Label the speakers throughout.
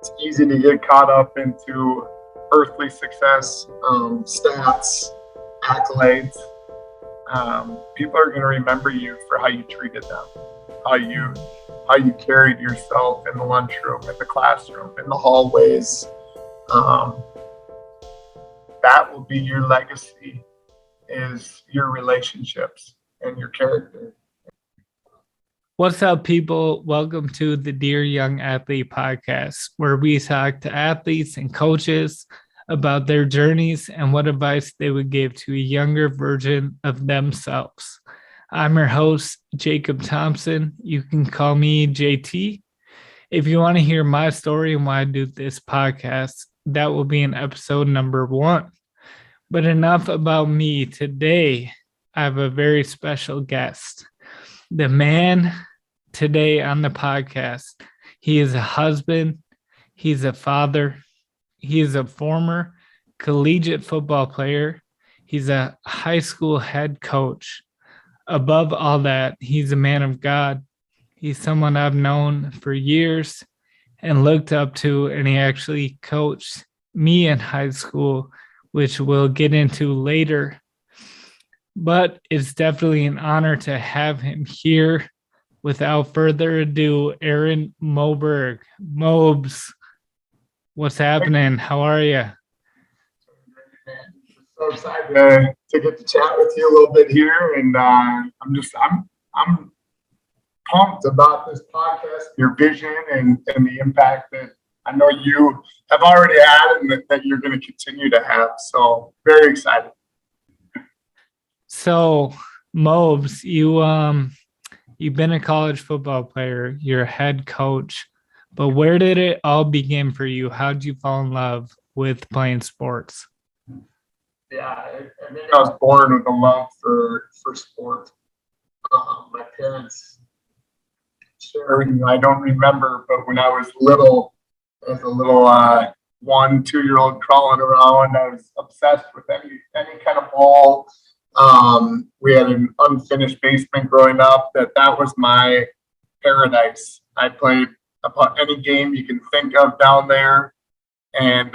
Speaker 1: It's easy to get caught up into earthly success, stats, accolades. People are going to remember you for how you treated them, how you carried yourself in the lunchroom, in the classroom, in the hallways. That will be your legacy, is your relationships and your character.
Speaker 2: What's up, people? Welcome to the Dear Young Athlete podcast, where we talk to athletes and coaches about their journeys and what advice they would give to a younger version of themselves. I'm your host, Jacob Thompson. You can call me JT. If you want to hear my story and why I do this podcast, that will be in episode number 1. But enough about me. Today, I have a very special guest. The man today on the podcast, he is a husband, he's a father, he is a former collegiate football player, he's a high school head coach. Above all that, he's a man of God. He's someone I've known for years and looked up to, and he actually coached me in high school, which we'll get into later. But it's definitely an honor to have him here. Without further ado, Aaron Moberg. Mobes, what's happening? How are you?
Speaker 1: So excited to get to chat with you a little bit here, and I'm pumped about this podcast, your vision, and the impact that I know you have already had, and that you're going to continue to have. So very excited.
Speaker 2: So, Mobes, you've been a college football player, you're a head coach, but where did it all begin for you? How did you fall in love with playing sports?
Speaker 1: Yeah, I think I was born with a love for sport. My parents, I don't remember, but when I was little, as a little 1-2-year-old crawling around, I was obsessed with any kind of ball. We had an unfinished basement growing up. That was my paradise. I played about any game you can think of down there, and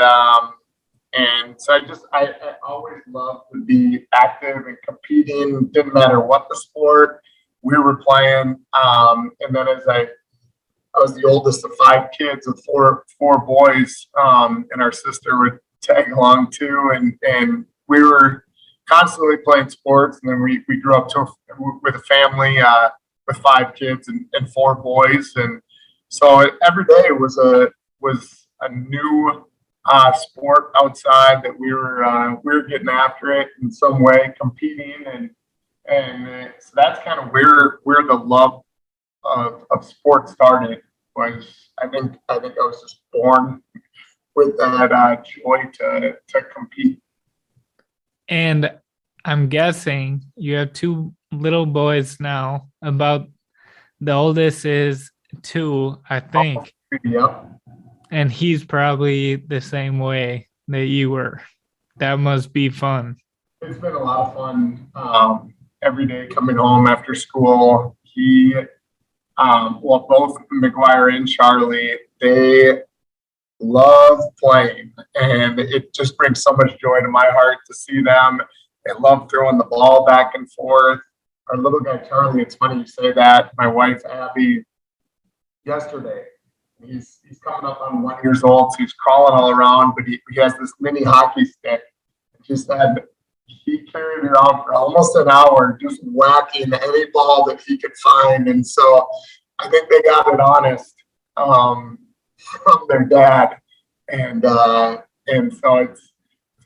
Speaker 1: so I always loved to be active and competing. Didn't matter what the sport we were playing. And then as I was the oldest of 5 kids with four boys, and our sister would tag along too, and we were constantly playing sports. And then we grew up with a family with 5 kids and 4 boys, and so every day was a new sport outside that we were getting after it in some way, competing, and so that's kind of where the love of sport started. I think I was just born with that joy to compete.
Speaker 2: And I'm guessing you have 2 little boys now. About the oldest is 2, I think.
Speaker 1: Yep.
Speaker 2: And he's probably the same way that you were. That must be fun.
Speaker 1: It's been a lot of fun. Every day coming home after school, both Inquire and Charlie, they love playing, and it just brings so much joy to my heart to see them. They love throwing the ball back and forth. Our little guy Charlie, it's funny you say that. My wife Abby, yesterday, he's coming up on 1 year old, so he's crawling all around, but he has this mini hockey stick. She said he carried it around for almost an hour, just whacking any ball that he could find. And so I think they got it honest from their dad, and so it's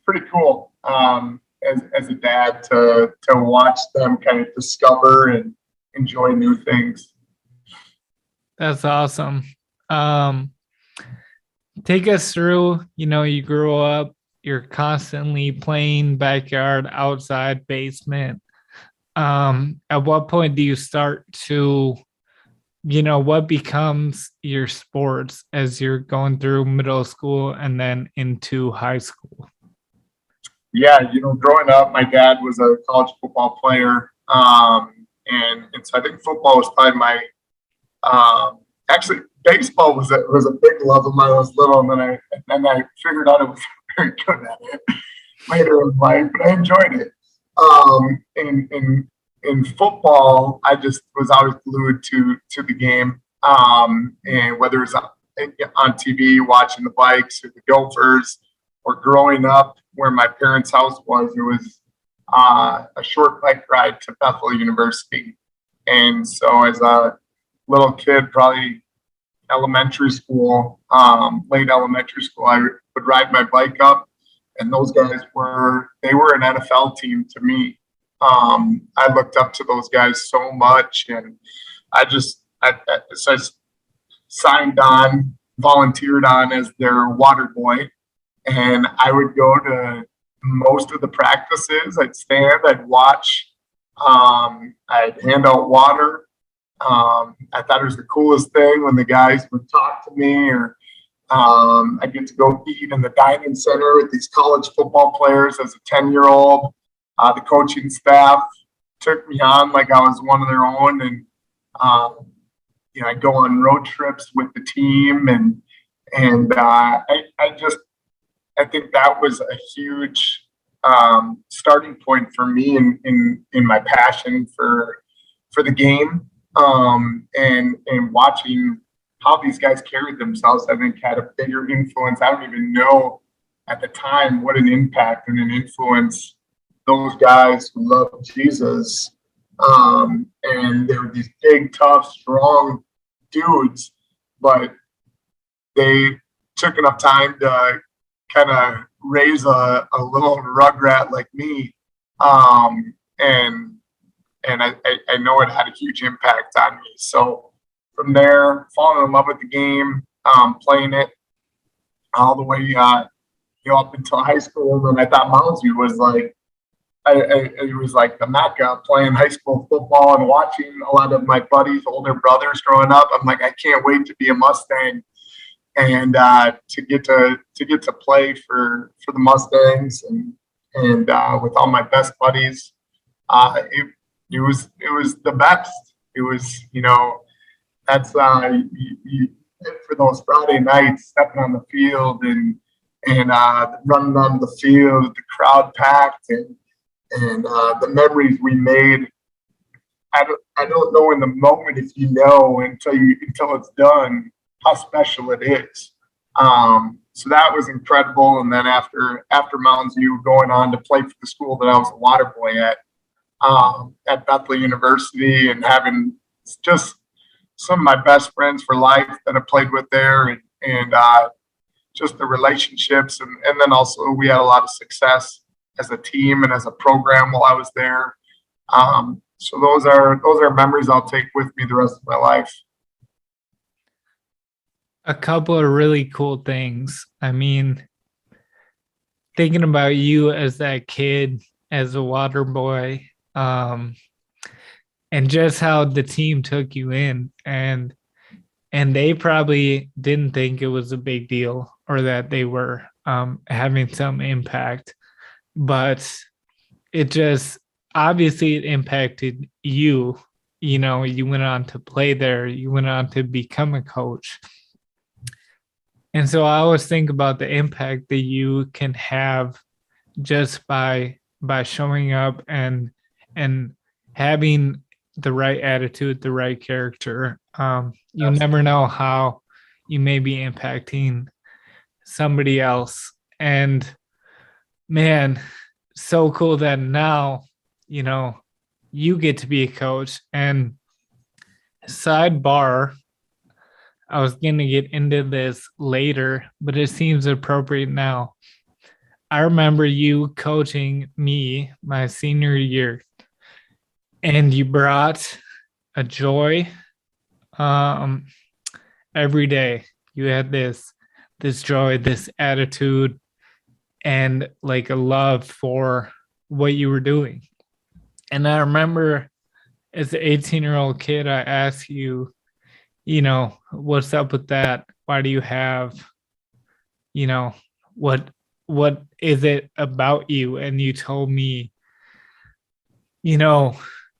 Speaker 1: pretty cool as a dad to watch them kind of discover and enjoy new things.
Speaker 2: That's awesome. Take us through, you grew up, you're constantly playing backyard, outside, basement. At what point do you start to, what becomes your sports as you're going through middle school and then into high school?
Speaker 1: Yeah, growing up, my dad was a college football player. And so I think football was probably my, actually baseball was a big love of mine when I was little, and then I figured out I was very good at it later in life, but I enjoyed it. In football, I just was always glued to the game. And whether it's on TV, watching the Bikes or the Gophers, or growing up where my parents' house was, it was a short bike ride to Bethel University. And so as a little kid, probably elementary school, late elementary school, I would ride my bike up, and those guys they were an NFL team to me. I looked up to those guys so much, and so I signed on, volunteered on as their water boy, and I would go to most of the practices. I'd stand, I'd watch, I'd hand out water. I thought it was the coolest thing when the guys would talk to me, or I get to go eat in the dining center with these college football players as a 10-year-old. The coaching staff took me on like I was one of their own, and I go on road trips with the team, and I think that was a huge starting point for me in my passion for the game, and watching how these guys carried themselves. I think had a bigger influence. I don't even know at the time what an impact and an influence those guys who loved Jesus, and they were these big, tough, strong dudes, but they took enough time to kind of raise a little rugrat like me, and I know it had a huge impact on me. So from there, falling in love with the game, playing it all the way up until high school, and I thought Mounds View was like, it was like the Mecca, playing high school football and watching a lot of my buddies, older brothers growing up. I'm like, I can't wait to be a Mustang, and to get to play for the Mustangs, and with all my best buddies. It was the best. It was, that's for those Friday nights, stepping on the field and running on the field, the crowd packed, and the memories we made. I don't know in the moment if you know until it's done how special it is. So that was incredible. And then after Mounds View, going on to play for the school that I was a water boy at Bethel University, and having just some of my best friends for life that I played with there, and just the relationships, and then also we had a lot of success as a team and as a program while I was there. So those are memories I'll take with me the rest of my life.
Speaker 2: A couple of really cool things. I mean, thinking about you as that kid, as a water boy, and just how the team took you in, and they probably didn't think it was a big deal, or that they were having some impact, but it just obviously it impacted you. You went on to play there, you went on to become a coach. And so I always think about the impact that you can have just by showing up and having the right attitude, the right character. You never know how you may be impacting somebody else. And man, so cool that now, you get to be a coach. And sidebar, I was going to get into this later, but it seems appropriate now. I remember you coaching me my senior year, and you brought a joy every day. You had this joy, this attitude, and like a love for what you were doing. And I remember as an 18-year-old kid, I asked you, what's up with that? Why do you have, what is it about you? And you told me,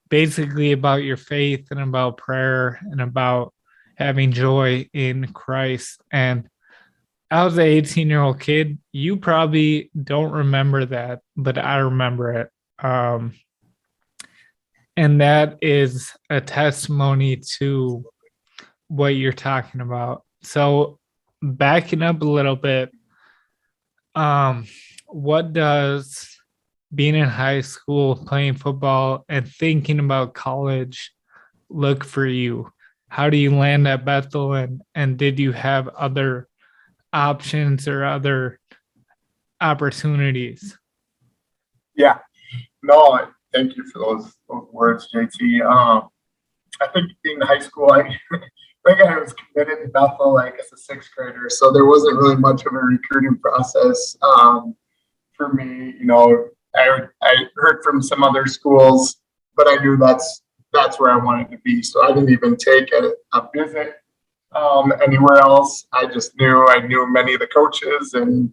Speaker 2: basically about your faith and about prayer and about having joy in Christ. And I was an 18-year-old kid. You probably don't remember that, but I remember it. And that is a testimony to what you're talking about. So backing up a little bit, what does being in high school, playing football, and thinking about college look for you? How do you land at Bethel, and did you have other options or other opportunities?
Speaker 1: Yeah, no, thank you for those words, JT. I think in high school, I think I was committed to Bethel like as a sixth grader, so there wasn't really much of a recruiting process for me. I heard from some other schools, but I knew that's where I wanted to be. So I didn't even take a visit anywhere else. I just knew I knew many of the coaches, and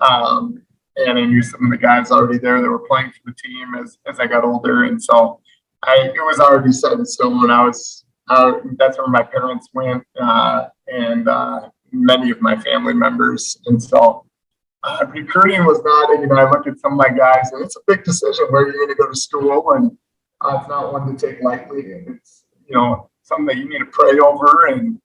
Speaker 1: I knew some of the guys already there that were playing for the team as I got older, and so it was already set in stone when I was. That's where my parents went, and many of my family members, and so. Recruiting was not, I look at some of my guys, and it's a big decision where you're going to go to school, and it's not one to take lightly. And it's, something that you need to pray over and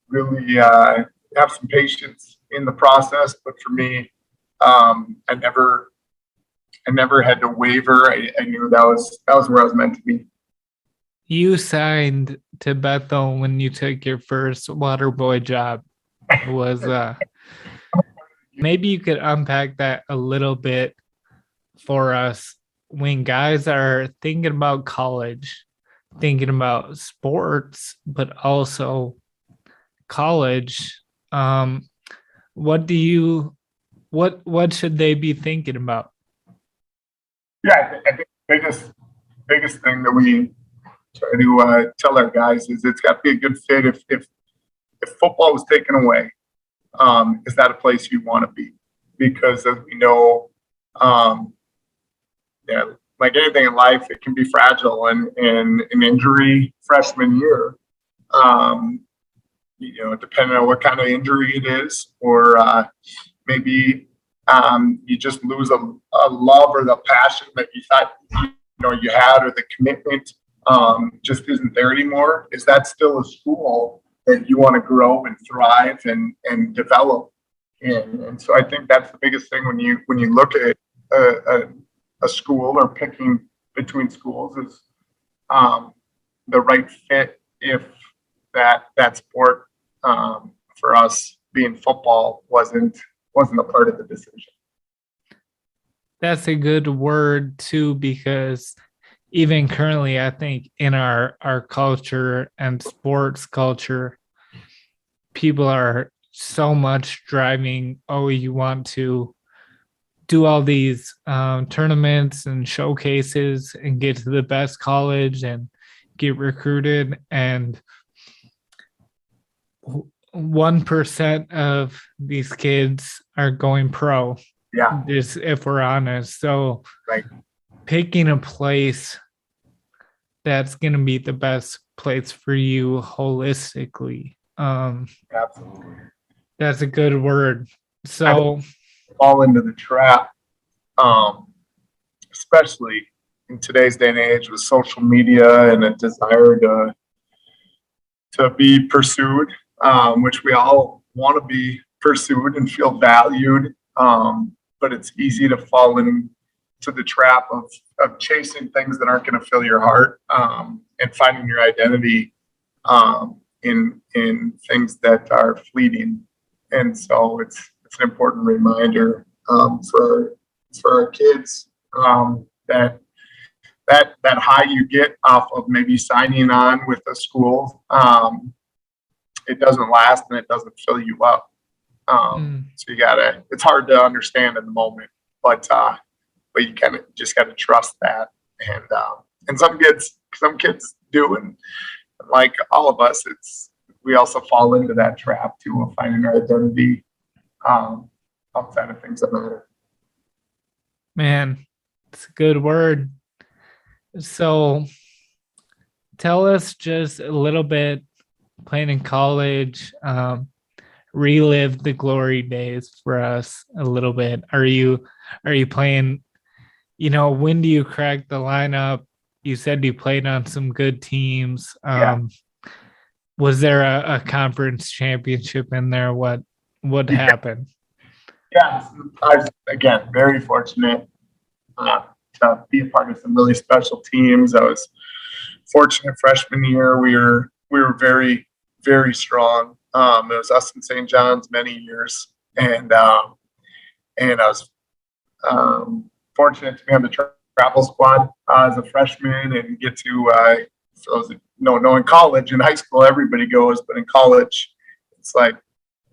Speaker 1: really have some patience in the process. But for me, I never had to waver. I knew that was where I was meant to be.
Speaker 2: You signed to Bethel when you took your first water boy job. It was maybe you could unpack that a little bit for us. When guys are thinking about college, thinking about sports, but also college, what should they be thinking about?
Speaker 1: Yeah, I think the biggest thing that we try to tell our guys is it's got to be a good fit. If football was taken away, is that a place you want to be? Because as we know, like anything in life, it can be fragile, and an injury freshman year, depending on what kind of injury it is, or maybe you just lose a love or the passion that you thought you had, or the commitment just isn't there anymore. Is that still a school that you want to grow and thrive and develop in? And so I think that's the biggest thing when you look at a school or picking between schools is the right fit. If that sport for us being football wasn't a part of the decision.
Speaker 2: That's a good word too, because even currently, I think in our culture and sports culture, people are so much driving, you want to do all these tournaments and showcases and get to the best college and get recruited. And 1% of these kids are going pro.
Speaker 1: Yeah.
Speaker 2: Just if we're honest. So
Speaker 1: right.
Speaker 2: Picking a place that's going to be the best place for you holistically.
Speaker 1: Absolutely.
Speaker 2: That's a good word. So
Speaker 1: fall into the trap, especially in today's day and age with social media and a desire to be pursued, which we all want to be pursued and feel valued. But it's easy to fall into the trap of chasing things that aren't going to fill your heart, and finding your identity in things that are fleeting. And so it's an important reminder for our kids that high you get off of maybe signing on with a school, it doesn't last and it doesn't fill you up. So it's hard to understand in the moment, but you kind of just got to trust that. And some kids do. And like all of us, we also fall into that trap too of finding our identity outside of things that matter.
Speaker 2: Man, it's a good word. So tell us just a little bit playing in college, relive the glory days for us a little bit. Are you playing, when do you crack the lineup? You said you played on some good teams.
Speaker 1: Yeah.
Speaker 2: Was there a conference championship in there? What happened?
Speaker 1: Yeah, I was, again, very fortunate to be a part of some really special teams. I was fortunate freshman year. We were very, very strong. It was us and St. John's many years, and I was fortunate to be on the travel squad as a freshman and get to. For those that know, in college, in high school, everybody goes, but in college, it's like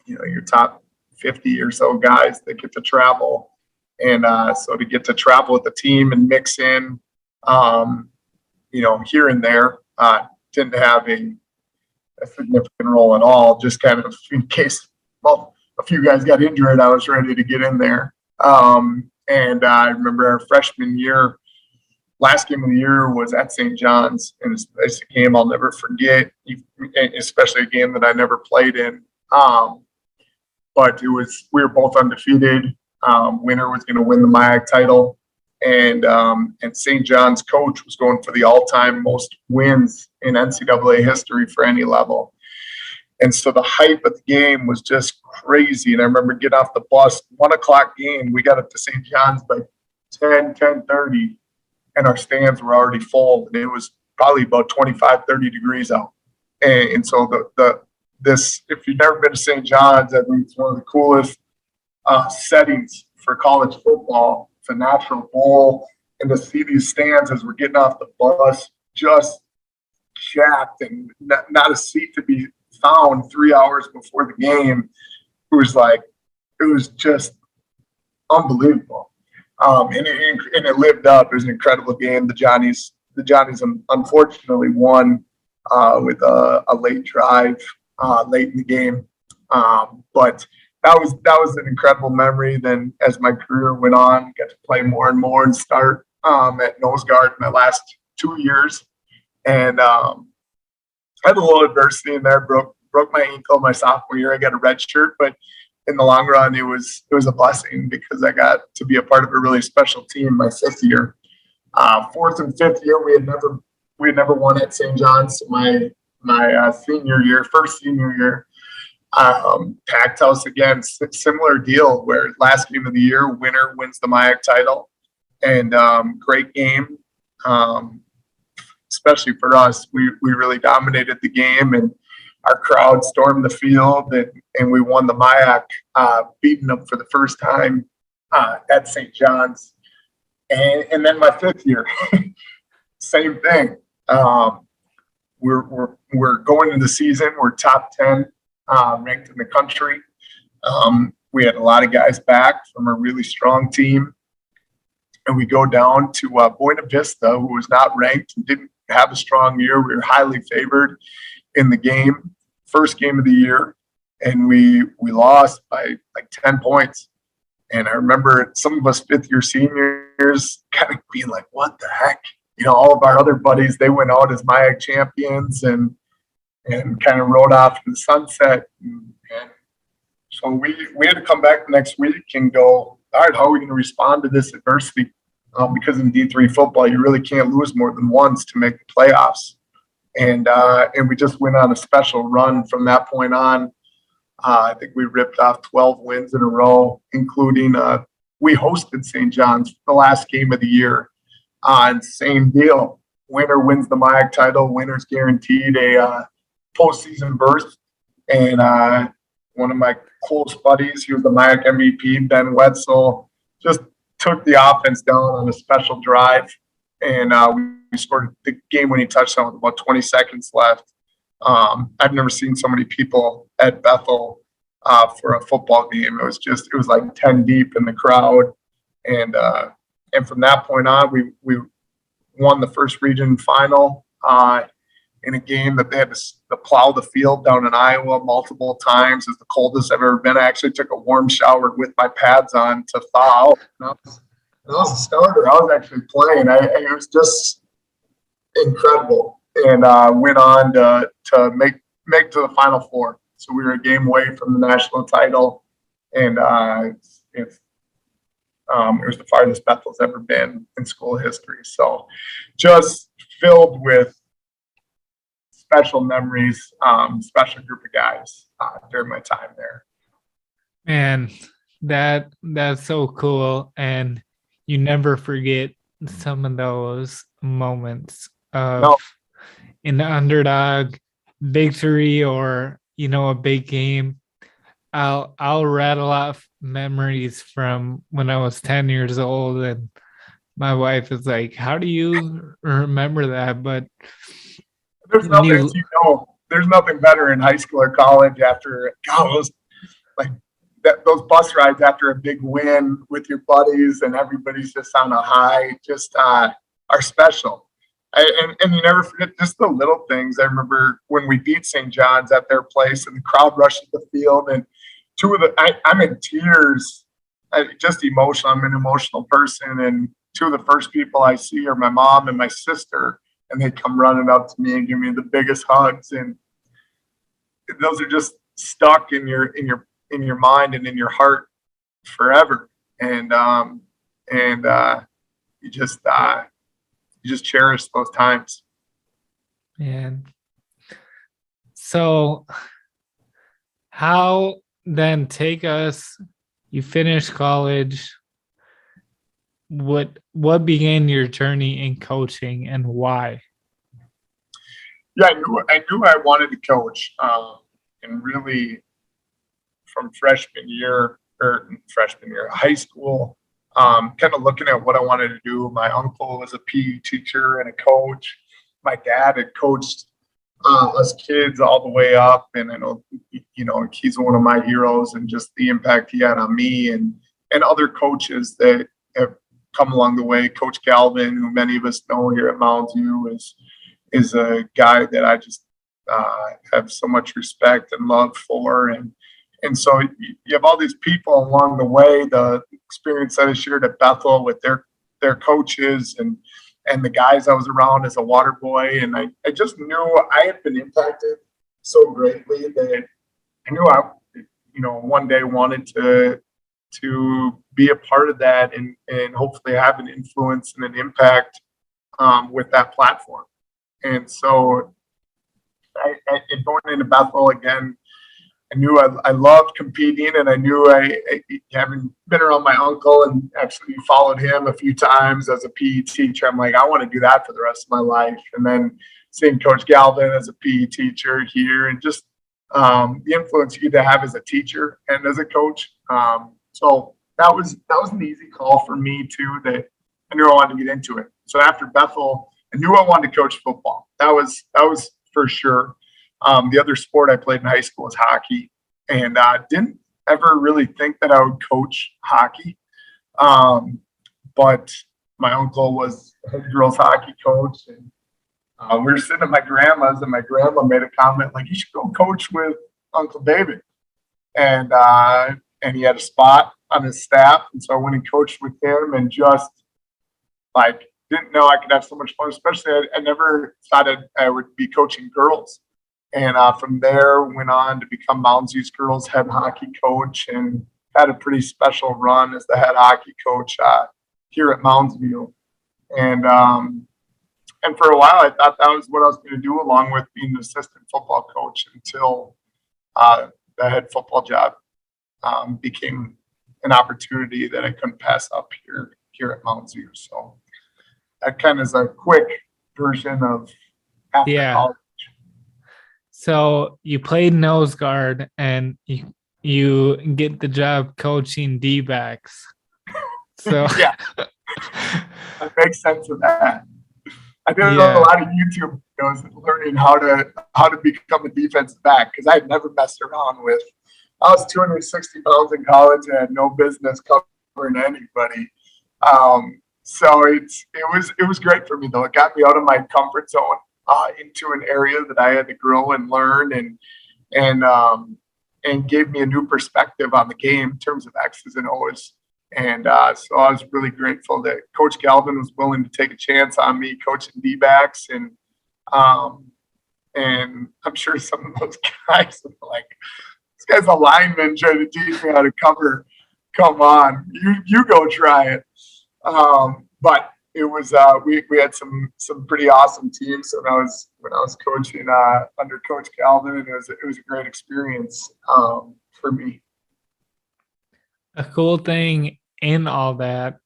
Speaker 1: your top 50 or so guys that get to travel, and so to get to travel with the team and mix in, here and there, didn't have a significant role at all. Just kind of in case, a few guys got injured, I was ready to get in there. And I remember our freshman year, last game of the year was at St. John's, and it's a game I'll never forget, especially a game that I never played in. But we were both undefeated. Winner was going to win the MIAC title, and St. John's coach was going for the all-time most wins in NCAA history for any level. And so the hype of the game was just crazy. And I remember getting off the bus, 1:00 game. We got up to St. John's by 10:30, and our stands were already full. And it was probably about 25, 30 degrees out. And so this, if you've never been to St. John's, I think it's one of the coolest settings for college football. It's a natural bowl, and to see these stands as we're getting off the bus, just jacked and not a seat to be found 3 hours before the game. It was just unbelievable. And it lived up. It was an incredible game. The Johnnies unfortunately won with a late drive late in the game. But that was an incredible memory. Then as my career went on, got to play more and more and start at nose guard my last 2 years. And had a little adversity in there, broke my ankle my sophomore year. I got a red shirt, but in the long run, it was a blessing because I got to be a part of a really special team my fifth year. Fourth and fifth year, we had never won at St. John's. My senior year, first senior year, packed house again, similar deal where last game of the year, winner wins the MIAC title, and great game. Especially for us, we really dominated the game, and our crowd stormed the field, and we won the MIAC, beating them for the first time at St. John's. And then my fifth year, same thing. We're going into the season. We're top 10 ranked in the country. We had a lot of guys back from a really strong team, and we go down to Buena Vista, who was not ranked and didn't have a strong year. We were highly favored in the game, first game of the year, and we lost by like 10 points. And I remember some of us fifth-year seniors kind of being like, what the heck? All of our other buddies, they went out as MIAC champions and kind of rode off in the sunset. And so we had to come back the next week and go, all right, how are we going to respond to this adversity? Because in D3 football, you really can't lose more than once to make the playoffs. And we just went on a special run from that point on. I think we ripped off 12 wins in a row, including we hosted St. John's for the last game of the year. And same deal. Winner wins the MIAC title. Winner's guaranteed a postseason berth. And one of my close buddies, he was the MIAC MVP, Ben Wetzel, just took the offense down on a special drive. And we scored the game-winning touchdown with about 20 seconds left. I've never seen so many people at Bethel for a football game. It was like 10 deep in the crowd. And from that point on, we won the first region final in a game that they had to plow the field down in Iowa multiple times. It's the coldest I've ever been. I actually took a warm shower with my pads on to thaw out. And I was a starter. I was actually playing. It was just incredible. And went on to make make it to the Final Four. So we were a game away from the national title, and it was the farthest Bethel's ever been in school history. So just filled with special memories, special group of guys during my time there.
Speaker 2: Man, that's so cool. And you never forget some of those moments of an underdog victory or, a big game. I'll rattle off memories from when I was 10 years old, and my wife is like, how do you remember that? But
Speaker 1: there's nothing better in high school or college after those bus rides after a big win with your buddies and everybody's just on a high, just are special. And you never forget just the little things. I remember when we beat St. John's at their place and the crowd rushes the field, and I'm in tears, just emotional. I'm an emotional person, and two of the first people I see are my mom and my sister, and they come running up to me and give me the biggest hugs, and those are just stuck in your mind and in your heart forever. And you just cherish those times.
Speaker 2: And so how then you finished college, what began your journey in coaching and why?
Speaker 1: Yeah, I knew I wanted to coach, and really from freshman year, high school, kind of looking at what I wanted to do. My uncle was a PE teacher and a coach. My dad had coached us kids all the way up, and I know, he's one of my heroes, and just the impact he had on me and other coaches that have come along the way. Coach Galvin, who many of us know here at Mounds View, is a guy that I just have so much respect and love for, and so you have all these people along the way. The experience that I shared at Bethel with their coaches and the guys I was around as a water boy, and I just knew I had been impacted so greatly that I knew I one day wanted to be a part of that and hopefully have an influence and an impact with that platform. And so I going into Bethel again, I knew I loved competing, and I knew having been around my uncle and actually followed him a few times as a PE teacher, I'm like, I want to do that for the rest of my life. And then seeing Coach Galvin as a PE teacher here, and just the influence you get to have as a teacher and as a coach. So that was an easy call for me too, that I knew I wanted to get into it. So after Bethel, I knew I wanted to coach football. That was for sure. The other sport I played in high school was hockey, and didn't ever really think that I would coach hockey. But my uncle was a head girls hockey coach, and we were sitting at my grandma's, and my grandma made a comment like, "You should go coach with Uncle David." And he had a spot on his staff, and so I went and coached with him, and just didn't know I could have so much fun. Especially, I never thought I would be coaching girls. And from there, went on to become Mounds View's girls head hockey coach, and had a pretty special run as the head hockey coach here at Mounds View. And for a while, I thought that was what I was going to do, along with being an assistant football coach, until the head football job became an opportunity that I couldn't pass up here at Mounds View. So that kind of is a quick version of after college.
Speaker 2: So you played nose guard, and you get the job coaching D-backs. So
Speaker 1: yeah, that makes sense of that. I did a lot of YouTube videos learning how to become a defensive back, because I had never messed around with. I was 260 pounds in college and had no business covering anybody. So it was great for me, though. It got me out of my comfort zone into an area that I had to grow and learn, and gave me a new perspective on the game in terms of X's and O's. And so I was really grateful that Coach Galvin was willing to take a chance on me coaching D-backs, and And I'm sure some of those guys are like, this guy's a lineman trying to teach me how to cover. Come on, you go try it. But it was we had some pretty awesome teams when I was coaching under Coach Calvin, and it was a great experience for me.
Speaker 2: A cool thing in all that,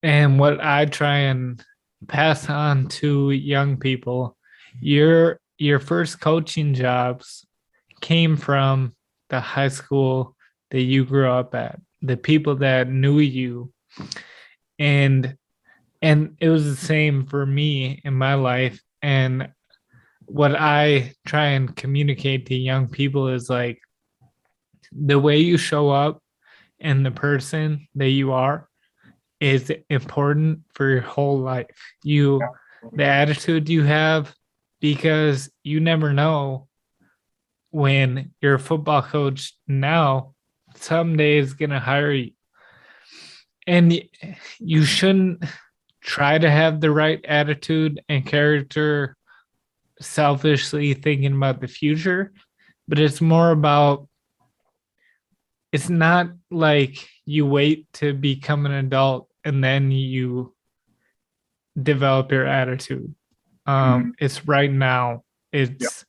Speaker 2: and what I try and pass on to young people, your first coaching jobs came from the high school that you grew up at, the people that knew you, and it was the same for me in my life. And what I try and communicate to young people is like, the way you show up and the person that you are is important for your whole life. The attitude you have, because you never know when you're a football coach now, someday is going to hire you. And you shouldn't try to have the right attitude and character selfishly thinking about the future, but it's more about, it's not like you wait to become an adult and then you develop your attitude. It's right now. It's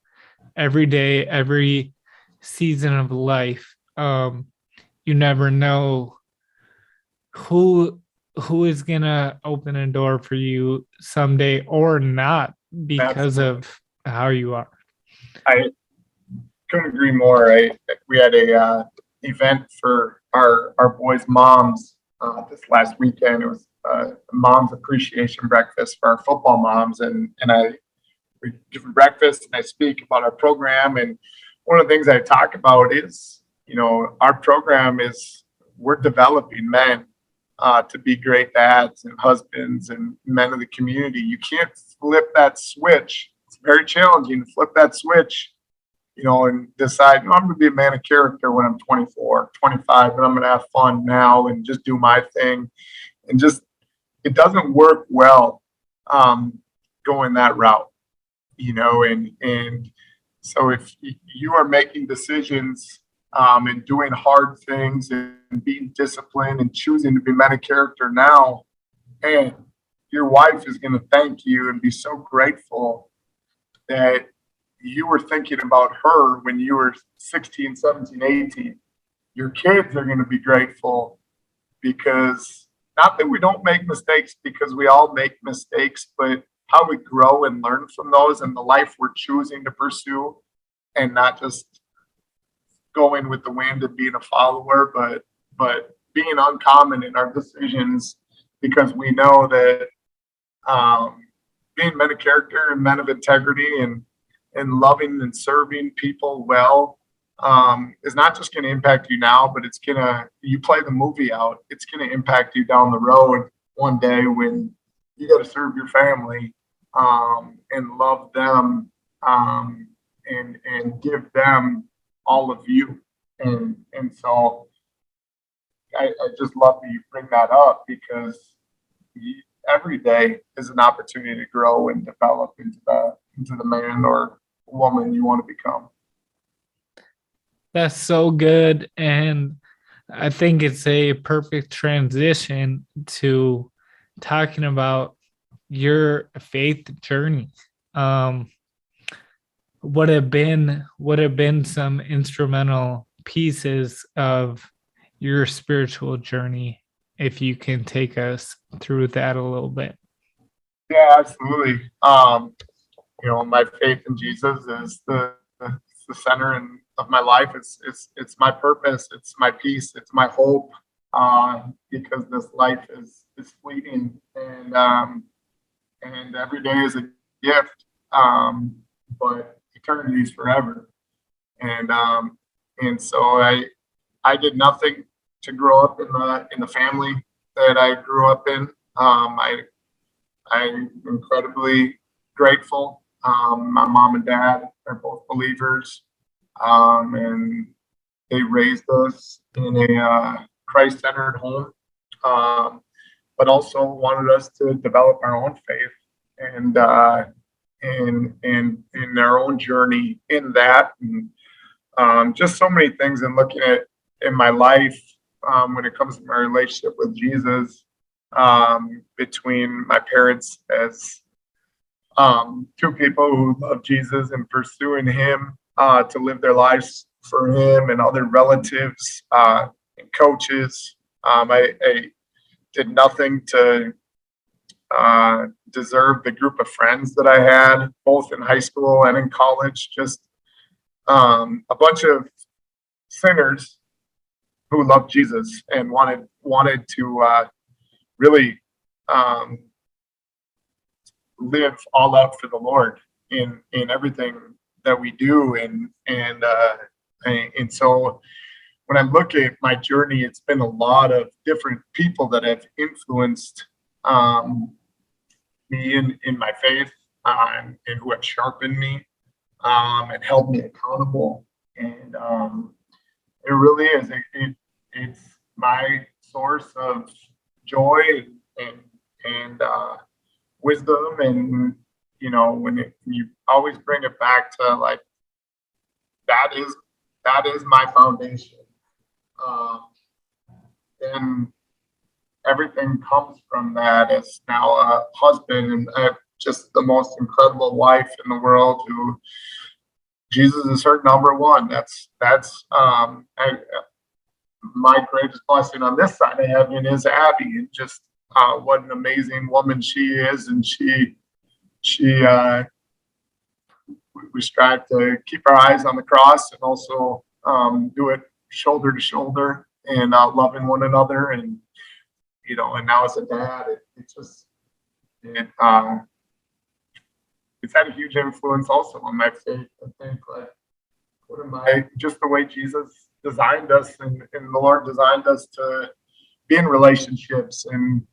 Speaker 2: every day, every season of life. You never know who is gonna open a door for you someday or not because of how you are.
Speaker 1: I couldn't agree more. We had a event for our boys' moms this last weekend. It was a mom's appreciation breakfast for our football moms, and we give breakfast and I speak about our program. And one of the things I talk about is, our program is, we're developing men to be great dads and husbands and men of the community. You can't flip that switch. It's very challenging to flip that switch, and decide, I'm going to be a man of character when I'm 24, 25, and I'm going to have fun now and just do my thing. And it doesn't work well going that route, and so if you are making decisions and doing hard things and being disciplined and choosing to be men of character now, and your wife is going to thank you and be so grateful that you were thinking about her when you were 16, 17, 18. Your kids are going to be grateful, because not that we don't make mistakes, because we all make mistakes, but how we grow and learn from those, and the life we're choosing to pursue, and not just going with the wind and being a follower, but being uncommon in our decisions, because we know that being men of character and men of integrity and loving and serving people well is not just going to impact you now, but you play the movie out, it's going to impact you down the road one day when you got to serve your family and love them and give them all of you. And so I just love that you bring that up, because every day is an opportunity to grow and develop into the man or woman you want to become.
Speaker 2: That's so good. And I think it's a perfect transition to talking about your faith journey. What have been some instrumental pieces of your spiritual journey, if you can take us through that a little bit?
Speaker 1: Yeah, absolutely. My faith in Jesus is the center of my life. It's my purpose. It's my peace. It's my hope. Because this life is fleeting, and every day is a gift. But eternity is forever. And so I did nothing to grow up in the family that I grew up in. I'm incredibly grateful. My mom and dad are both believers, and they raised us in a Christ-centered home, but also wanted us to develop our own faith. and in their own journey in that, and just so many things. And looking at in my life when it comes to my relationship with Jesus, between my parents as two people who love Jesus and pursuing Him to live their lives for Him, and other relatives and coaches. I did nothing to deserve the group of friends that I had, both in high school and in college. Just a bunch of sinners who loved Jesus and wanted to really live all out for the Lord in everything that we do, and so when I look at my journey, it's been a lot of different people that have influenced me in my faith, and who have sharpened me and held me accountable. And it really is. It's my source of joy and wisdom. And when you always bring it back to like that is my foundation. And everything comes from that. As now a husband and just the most incredible wife in the world, who Jesus is her number one. That's my greatest blessing on this side of heaven is Abby, and just what an amazing woman she is. And we strive to keep our eyes on the cross, and also do it shoulder to shoulder, and loving one another. And and now as a dad, it's had a huge influence also on my faith. I think just the way Jesus designed us, and the Lord designed us to be in relationships and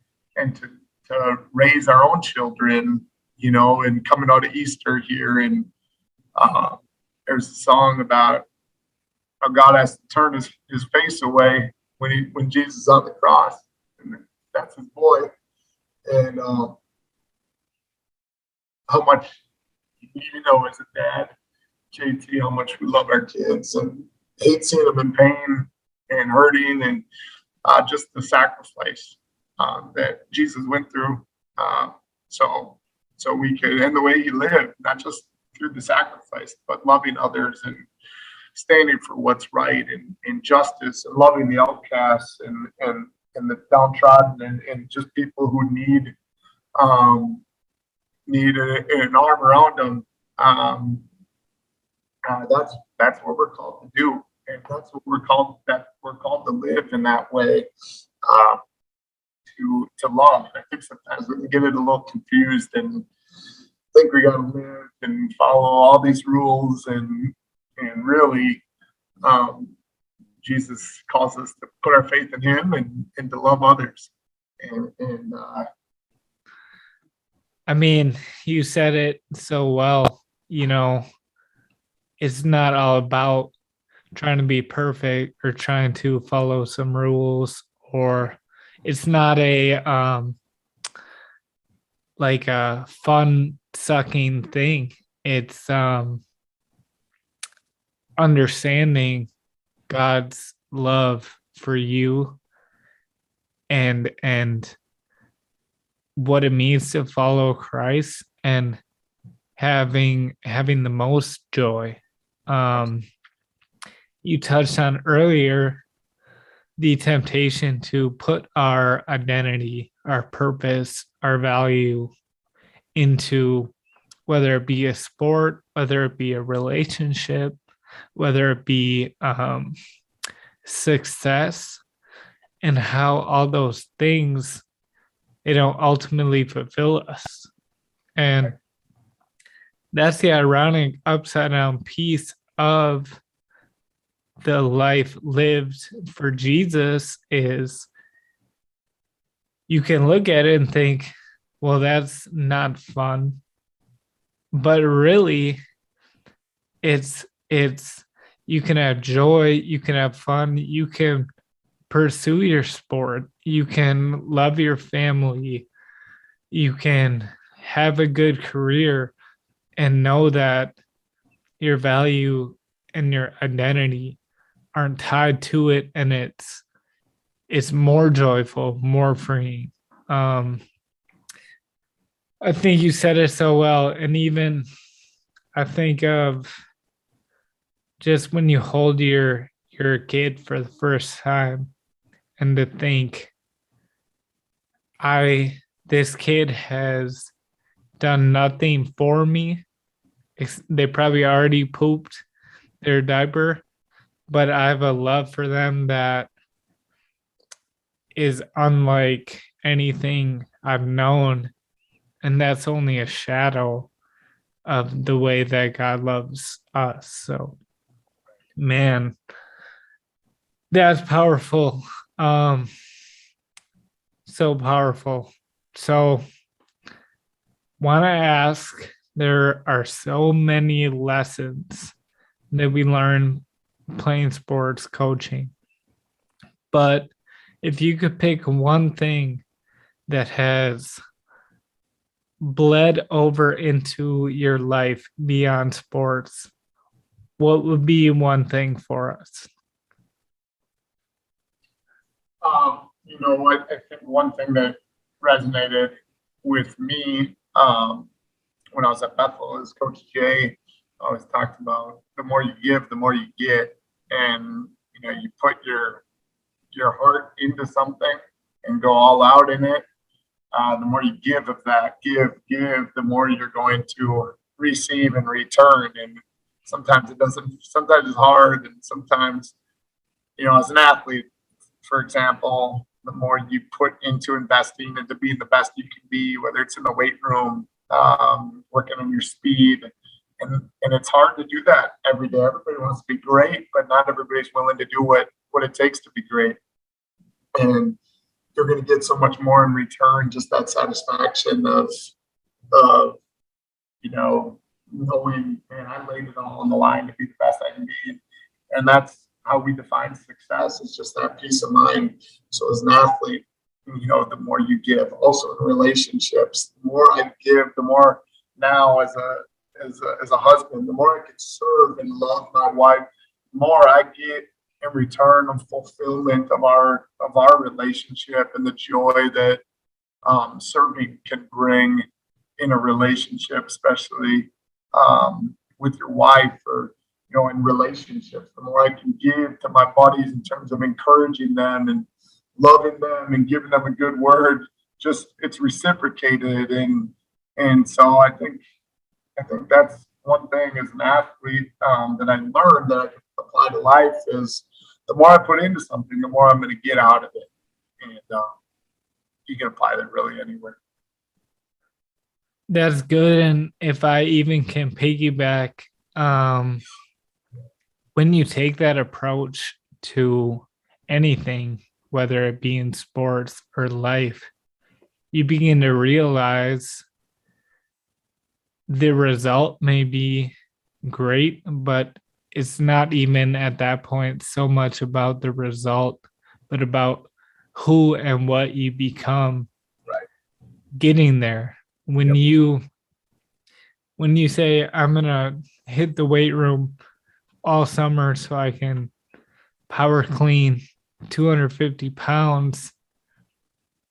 Speaker 1: to raise our own children, and coming out of Easter here. And there's a song about how God has to turn his face away when Jesus is on the cross, and that's his boy. And how much, as a dad, JT, how much we love our kids and hate seeing them in pain and hurting, and just the sacrifice that Jesus went through, so we could, and the way he lived, not just through the sacrifice, but loving others and standing for what's right, and justice, and loving the outcasts and the downtrodden, and just people who need an arm around them. That's what we're called to do, and that's what we're called to live in that way, to love. I think sometimes we can get it a little confused and think we got to live and follow all these rules, and really, Jesus calls us to put our faith in him and to love others. And
Speaker 2: I mean, you said it so well. It's not all about trying to be perfect or trying to follow some rules, or it's not a like a fun sucking thing. It's understanding God's love for you, and what it means to follow Christ, and having the most joy. You touched on earlier the temptation to put our identity, our purpose, our value into, whether it be a sport, whether it be a relationship, whether it be success, and how all those things, ultimately fulfill us. And that's the ironic upside down piece of the life lived for Jesus, is you can look at it and think, well, that's not fun. But really, it's you can have joy, you can have fun, you can pursue your sport, you can love your family, you can have a good career, and know that your value and your identity aren't tied to it, and it's more joyful, more freeing. I think you said it so well. And even I think of just when you hold your kid for the first time, and to think, this kid has done nothing for me. They probably already pooped their diaper, but I have a love for them that is unlike anything I've known. And that's only a shadow of the way that God loves us. So, man, that's powerful. So powerful. So, want to ask, there are so many lessons that we learn playing sports, coaching. But if you could pick one thing that has bled over into your life beyond sports, what would be one thing for us?
Speaker 1: You know what? I think one thing that resonated with me when I was at Bethel is Coach Jay always talked about the more you give, the more you get, and you put your heart into something and go all out in it. The more you give of that, give, the more you're going to receive and return. And sometimes it doesn't. Sometimes it's hard, and sometimes, as an athlete, for example, the more you put into investing into being the best you can be, whether it's in the weight room, working on your speed. And it's hard to do that every day. Everybody wants to be great, but not everybody's willing to do what it takes to be great. And you're going to get so much more in return, just that satisfaction of knowing, man, I laid it all on the line to be the best I can be. And that's how we define success. It's just that peace of mind. So as an athlete, the more you give. Also in relationships, the more I give, the more now as a husband, the more I can serve and love my wife, the more I get in return of fulfillment of our relationship and the joy that serving can bring in a relationship, especially with your wife or in relationships. The more I can give to my buddies in terms of encouraging them and loving them and giving them a good word, just it's reciprocated. And so I think that's one thing as an athlete that I learned that I can apply to life is the more I put into something, the more I'm going to get out of it. And you can apply that really anywhere.
Speaker 2: That's good. And if I even can piggyback, when you take that approach to anything, whether it be in sports or life, you begin to realize the result may be great, but it's not even at that point so much about the result, but about who and what you become getting there. When you say, I'm going to hit the weight room all summer so I can power clean 250 pounds,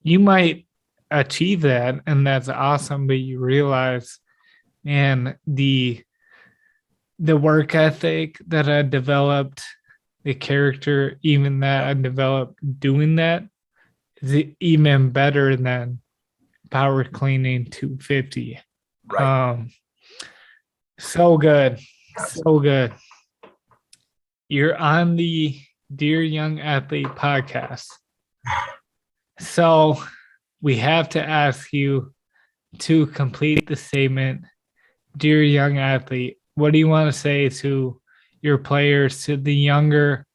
Speaker 2: you might achieve that, and that's awesome, but you realize, man, the work ethic that I developed, the character even that I developed doing that is even better than power cleaning 250. So good. So good. You're on the Dear Young Athlete podcast. So we have to ask you to complete the statement. Dear Young Athlete, what do you want to say to your players, to the younger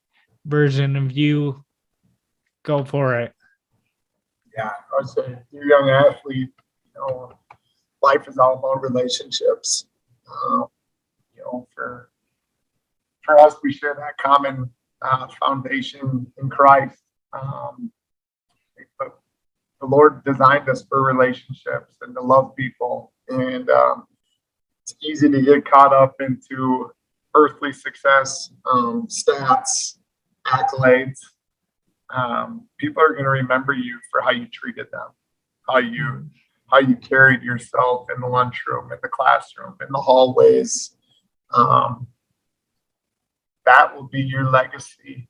Speaker 2: version of you? Go for it.
Speaker 1: Yeah, I would say, dear young athlete, life is all about relationships. For us, we share that common foundation in Christ. But the Lord designed us for relationships and to love people. And it's easy to get caught up into earthly success, stats, accolades. People are going to remember you for how you treated them, how you carried yourself in the lunchroom, in the classroom, in the hallways. That will be your legacy,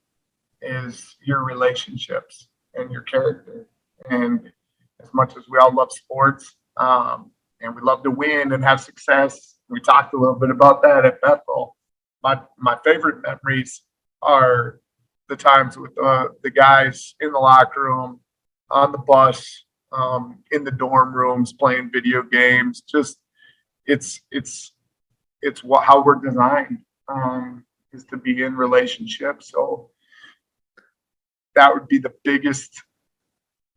Speaker 1: is your relationships and your character. And as much as we all love sports, and we love to win and have success, we talked a little bit about that at Bethel. My favorite memories are the times with the guys in the locker room, on the bus, in the dorm rooms, playing video games. Just it's how we're designed, is to be in relationships. So that would be the biggest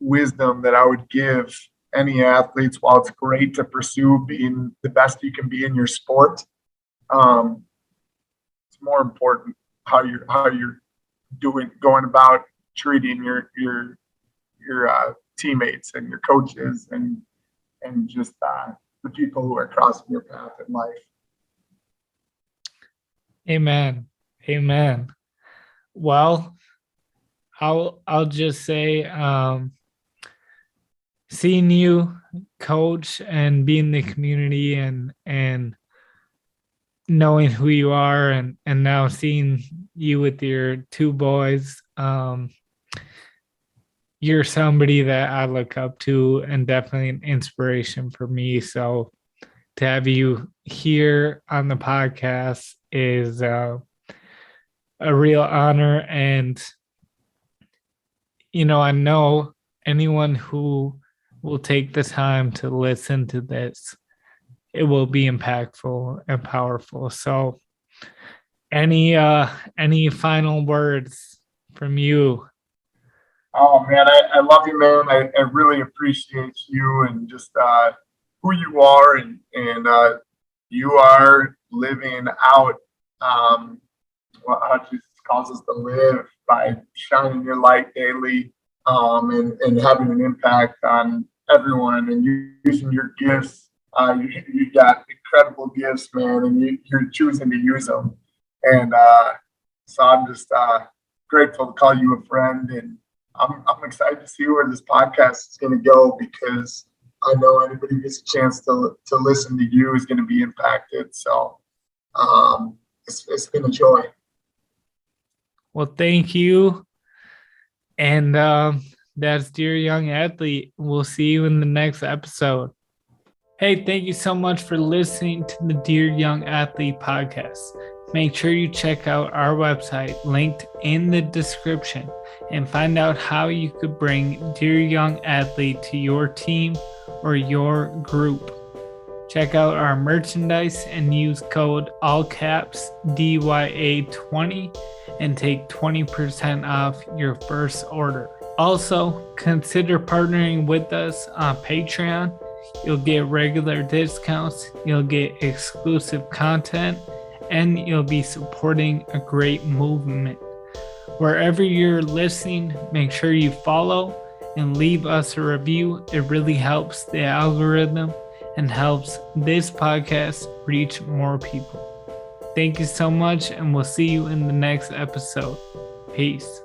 Speaker 1: wisdom that I would give any athletes. While it's great to pursue being the best you can be in your sport, it's more important how you're going about treating your teammates and your coaches and just the people who are crossing your path in life.
Speaker 2: Amen. Well, I'll just say, seeing you coach and be in the community and knowing who you are and now seeing you with your two boys, you're somebody that I look up to and definitely an inspiration for me. So to have you here on the podcast is a real honor. And, I know anyone who will take the time to listen to this, it will be impactful and powerful. So any final words from you?
Speaker 1: Oh man, I love you, man. I really appreciate you and just who you are, and you are living out how Jesus calls us to live, by shining your light daily, and having an impact on everyone, and using your gifts. You got incredible gifts, man, and you're choosing to use them. And so I'm just grateful to call you a friend, and I'm excited to see where this podcast is going to go, because I know anybody who gets a chance to listen to you is going to be impacted. So it's been a joy.
Speaker 2: Well, thank you. And that's Dear Young Athlete. We'll see you in the next episode. Hey, thank you so much for listening to the Dear Young Athlete podcast. Make sure you check out our website linked in the description and find out how you could bring Dear Young Athlete to your team or your group. Check out our merchandise and use code all caps DYA20 and take 20% off your first order. Also, consider partnering with us on Patreon. You'll get regular discounts, you'll get exclusive content, and you'll be supporting a great movement. Wherever you're listening, make sure you follow and leave us a review. It really helps the algorithm and helps this podcast reach more people. Thank you so much, and we'll see you in the next episode. Peace.